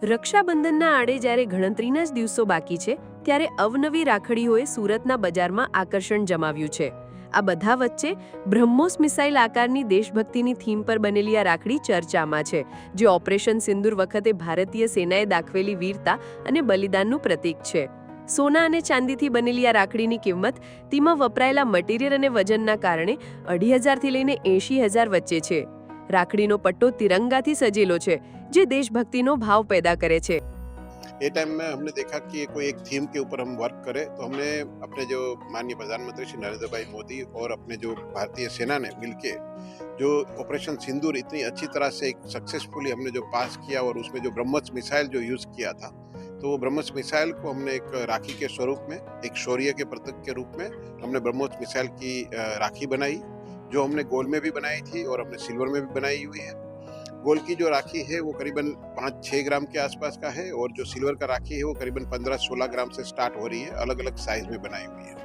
રક્ષાબંધનના આડે જ્યારે ગણતરીના જ દિવસો બાકી છે ત્યારે અવનવી રાખડીઓએ સુરતના બજારમાં આકર્ષણ જમાવ્યું છે. આ બધા વચ્ચે બ્રહ્મોસ મિસાઇલ આકારની દેશભક્તિની થીમ પર બનેલી આ રાખડી ચર્ચામાં છે, જે ઓપરેશન સિંદૂર વખતે ભારતીય સેનાએ દાખવેલી વીરતા અને બલિદાનનું પ્રતીક છે. સોના અને ચાંદીથી બનેલી આ રાખડીની કિંમત તેમાં વપરાયેલા મટીરિયલ અને વજનના કારણે 2,500થી લઈને 80,000 વચ્ચે છે. રાખડીનો પટ્ટો तिरंगाથી सजेलो છે, જે देशभक्तिનો भाव पैदा करे છે. ये टाइम में हमने देखा कि कोई एक थीम के ऊपर हम वर्क करें, तो हमने अपने जो माननीय प्रधानमंत्री श्री नरेंद्र भाई मोदी और अपने जो भारतीय सेना ने मिलके जो ऑपरेशन सिंदूर इतनी अच्छी तरह से एक सक्सेसफुली हमने जो पास किया और उसमें जो ब्रह्मोस मिसाइल जो यूज़ किया था, तो वो ब्रह्मोस मिसाइल को हमने एक राखी के स्वरूप में, एक शौर्य के प्रतीक के रूप में हमने ब्रह्मोस मिसाइल की राखी बनाई, जो हमने गोल्ड में भी बनाई थी और हमने सिल्वर में भी बनाई हुई है. गोल्ड की जो राखी है वो करीबन 5-6 ग्राम के आसपास का है और जो सिल्वर का राखी है वो करीबन 15-16 ग्राम से स्टार्ट हो रही है, अलग अलग साइज में बनाई हुई है.